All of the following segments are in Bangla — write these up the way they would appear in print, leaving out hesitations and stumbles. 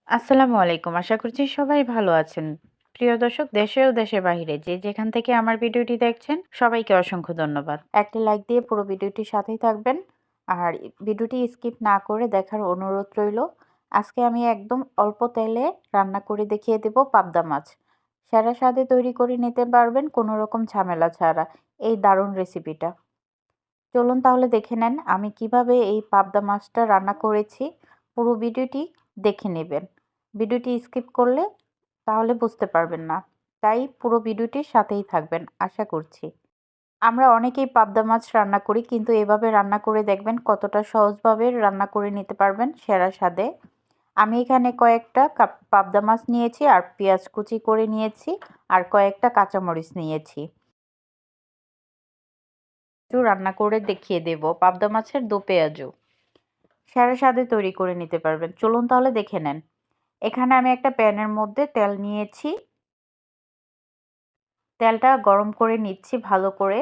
আসসালামু আলাইকুম। আশা করছি সবাই ভালো আছেন। প্রিয় দর্শক, দেশে ও দেশের বাহিরে যে যেখান থেকে আমার ভিডিওটি দেখছেন সবাইকে অসংখ্য ধন্যবাদ। একটি লাইক দিয়ে পুরো ভিডিওটির সাথেই থাকবেন আর ভিডিওটি স্কিপ না করে দেখার অনুরোধ রইল। আজকে আমি একদম অল্প তেলে রান্না করে দেখিয়ে দেব পাবদা মাছ। সেরা স্বাদে তৈরি করে নিতে পারবেন কোনো রকম ঝামেলা ছাড়া এই দারুণ রেসিপিটা। চলুন তাহলে দেখে নেন আমি কিভাবে এই পাবদা মাছটা রান্না করেছি। পুরো ভিডিওটি দেখে নেবেন। ভিডিওটি স্কিপ করলে তাহলে বুঝতে পারবেন না। তাই পুরো ভিডিওটির সাথেই থাকবেন আশা করছি। আমরা অনেকেই পাবদা মাছ রান্না করি, কিন্তু এভাবে রান্না করে দেখবেন কতটা সহজভাবে রান্না করে নিতে পারবেন সেরা স্বাদে। আমি এখানে কয়েকটা পাবদা মাছ নিয়েছি আর পেঁয়াজ কুচি করে নিয়েছি আর কয়েকটা কাঁচামরিচ নিয়েছি। রান্না করে দেখিয়ে দেব পাবদা মাছের দো পেঁয়াজু। সেরা স্বাদে তৈরি করে নিতে পারবেন। চলুন তাহলে দেখে নেন। এখানে আমি একটা প্যানের মধ্যে তেল নিয়েছি। তেলটা গরম করে নিচ্ছি ভালো করে।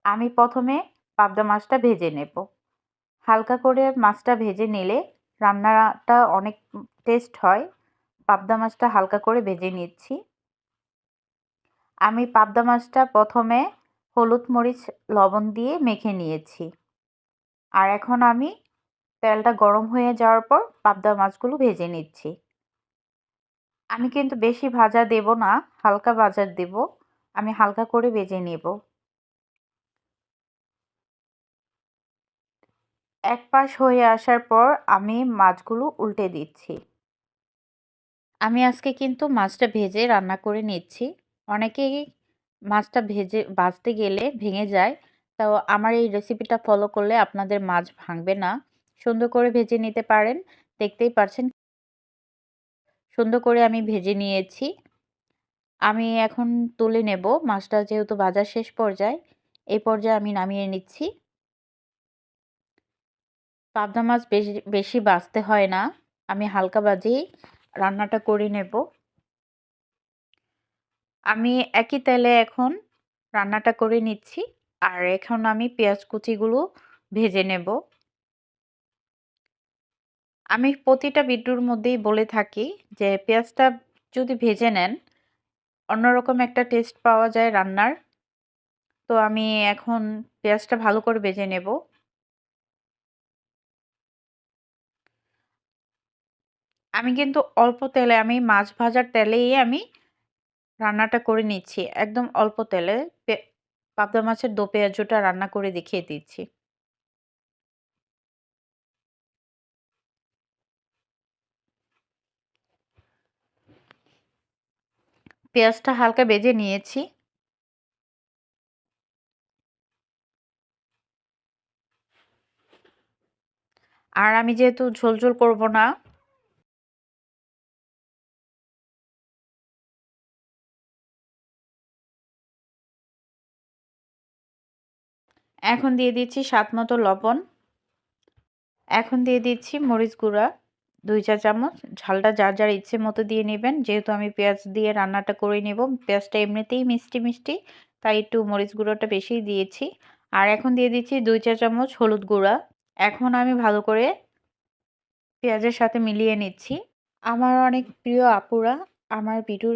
আমি প্রথমে পাবদা মাছটা ভেজে নেব। হালকা করে মাছটা ভেজে নিলে রান্নাটা অনেক টেস্ট হয়। পাবদা মাছটা হালকা করে ভেজে নিচ্ছি। আমি পাবদা মাছটা প্রথমে হলুদ মরিচ লবণ দিয়ে মেখে নিয়েছি। আর এখন আমি তেলটা গরম হয়ে যাওয়ার পর পাবদা মাছগুলো ভেজে নিচ্ছি। আমি কিন্তু বেশি ভাজা দেব না, হালকা ভাজা দেব। আমি হালকা করে ভেজে নেব। এক পাশ হয়ে আসার পর আমি মাছগুলো উল্টে দিচ্ছি। আমি আজকে কিন্তু মাছটা ভেজে রান্না করে নিচ্ছি। অনেকেই মাছটা ভাজতে গেলে ভেঙে যায়। তো আমার এই রেসিপিটা ফলো করলে আপনাদের মাছ ভাঙবে না। সুন্দর করে ভেজে নিতে পারেন। দেখতেই পাচ্ছেন সুন্দর করে আমি ভেজে নিয়েছি। আমি এখন তুলে নেব। মাছটা যেহেতু ভাজার শেষ পর্যায়ে, এই পর্যায়ে আমি নামিয়ে নিচ্ছি। পাবদা মাছ বেশি বেশি ভাজতে হয় না। আমি হালকা ভাজেই রান্নাটা করে নেব। আমি একই তেলে এখন রান্নাটা করে নিচ্ছি। আর এখন আমি পেঁয়াজ কুচিগুলো ভেজে নেব। আমি প্রতিটা ভিডিওর মধ্যেই বলে থাকি যে পেঁয়াজটা যদি ভেজে নেন অন্যরকম একটা টেস্ট পাওয়া যায় রান্নার। তো আমি এখন পেঁয়াজটা ভালো করে ভেজে নেব। আমি কিন্তু অল্প তেলে, আমি মাছ ভাজার তেলেই আমি রান্নাটা করে নিচ্ছি। একদম অল্প তেলে পাবদা মাছের দো পেঁয়াজুটা রান্না করে দেখিয়ে দিচ্ছি। পেঁয়াজটা হালকা ভেজে নিয়েছি। আর আমি যেহেতু ঝোল ঝোল করব না, এখন দিয়ে দিচ্ছি স্বাদ মতো লবণ। এখন দিয়ে দিচ্ছি মরিচ গুঁড়া 2 চা চামচ। ঝালটা যার যার ইচ্ছে মতো দিয়ে নেবেন। যেহেতু আমি পেঁয়াজ দিয়ে রান্নাটা করে নেব, পেঁয়াজটা এমনিতেই মিষ্টি মিষ্টি, তাই একটু মরিচ গুঁড়োটা বেশিই দিয়েছি। আর এখন দিয়ে দিচ্ছি 2 চা চামচ হলুদ গুঁড়া। এখন আমি ভালো করে পেঁয়াজের সাথে মিলিয়ে নিচ্ছি। আমার অনেক প্রিয় আপুরা আমার ভিডিও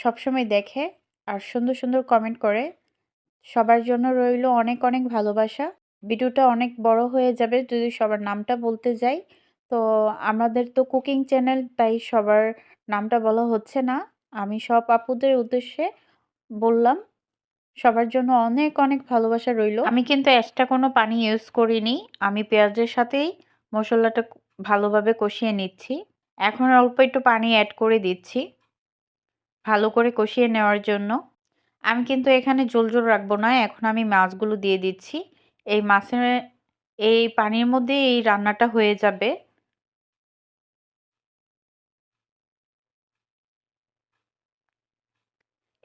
সবসময় দেখে আর সুন্দর সুন্দর কমেন্ট করে। সবার জন্য রইল অনেক অনেক ভালোবাসা। ভিডিওটা অনেক বড় হয়ে যাবে যদি সবার নামটা বলতে যাই। তো আমাদের তো কুকিং চ্যানেল, তাই সবার নামটা বলা হচ্ছে না। আমি সব আপুদের উদ্দেশ্যে বললাম। সবার জন্য অনেক অনেক ভালোবাসা রইল। আমি কিন্তু এক্সট্রা কোনো পানি ইউজ করিনি। আমি পেঁয়াজের সাথেই মশলাটা ভালোভাবে কষিয়ে নিচ্ছি। এখন অল্প একটু পানি অ্যাড করে দিচ্ছি ভালো করে কষিয়ে নেওয়ার জন্য। আমি কিন্তু এখানে ঝোল ঝোল রাখবো না। এখন আমি মাছগুলো দিয়ে দিচ্ছি। এই মাছের এই পানির মধ্যে এই রান্নাটা হয়ে যাবে।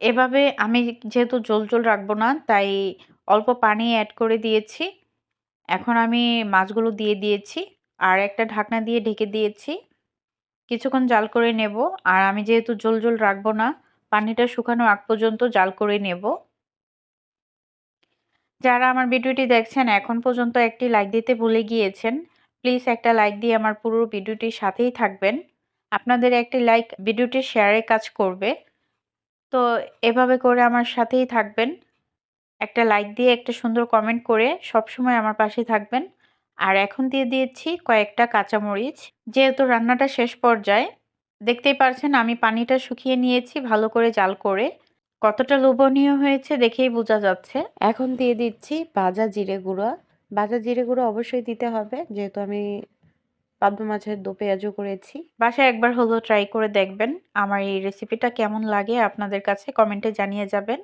এভাবে আমি যেহেতু ঝোল ঝোল রাখবো না, তাই অল্প পানি অ্যাড করে দিয়েছি। এখন আমি মাছগুলো দিয়ে দিয়েছি আর একটা ঢাকনা দিয়ে ঢেকে দিয়েছি। কিছুক্ষণ জাল করে নেব। আর আমি যেহেতু ঝোল ঝোল রাখবো না, পানিটা শুকানো আগ পর্যন্ত জাল করে নেব। যারা আমার ভিডিওটি দেখছেন এখন পর্যন্ত একটি লাইক দিতে ভুলে গিয়েছেন, প্লিজ একটা লাইক দিয়ে আমার পুরো ভিডিওটির সাথেই থাকবেন। আপনাদের একটি লাইক ভিডিওটি শেয়ারের কাজ করবে। তো এভাবে করে আমার সাথেই থাকবেন। একটা লাইক দিয়ে একটা সুন্দর কমেন্ট করে সবসময় আমার পাশে থাকবেন। আর এখন দিয়ে দিয়েছি কয়েকটা কাঁচামরিচ। যেহেতু রান্নাটা শেষ পর্যায়ে, দেখতেই পারছেন আমি পানিটা শুকিয়ে নিয়েছি ভালো করে জাল করে। কতটা লোভনীয় হয়েছে দেখেই বোঝা যাচ্ছে। এখন দিয়ে দিচ্ছি ভাজা জিরে গুঁড়া। ভাজা জিরে গুঁড়ো অবশ্যই দিতে হবে, যেহেতু আমি পাবদা মাছের দো পেঁয়াজও করেছি। বাসায় একবার হলেও ট্রাই করে দেখবেন। আমার এই রেসিপিটা কেমন লাগে আপনাদের কাছে কমেন্টে জানিয়ে যাবেন।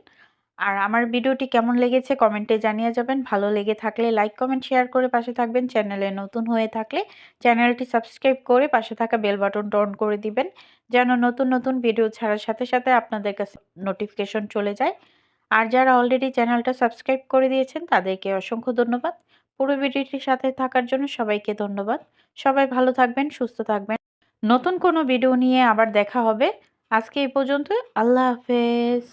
আর আমার ভিডিওটি কেমন লেগেছে কমেন্টে জানিয়ে যাবেন। ভালো লেগে থাকলে লাইক, কমেন্ট, শেয়ার করে পাশে থাকবেন। চ্যানেলে নতুন হয়ে থাকলে চ্যানেলটি সাবস্ক্রাইব করে পাশে থাকা বেল বাটনটা অন করে দিবেন, যেন নতুন নতুন ভিডিও ছাড়ার সাথে সাথে আপনাদের কাছে নোটিফিকেশন চলে যায়। আর যারা অলরেডি চ্যানেলটা সাবস্ক্রাইব করে দিয়েছেন তাদেরকে অসংখ্য ধন্যবাদ। পুরো ভিডিওটির সাথে থাকার জন্য সবাইকে ধন্যবাদ। সবাই ভালো থাকবেন, সুস্থ থাকবেন। নতুন কোনো ভিডিও নিয়ে আবার দেখা হবে। আজকে এই পর্যন্ত। আল্লাহ হাফেজ।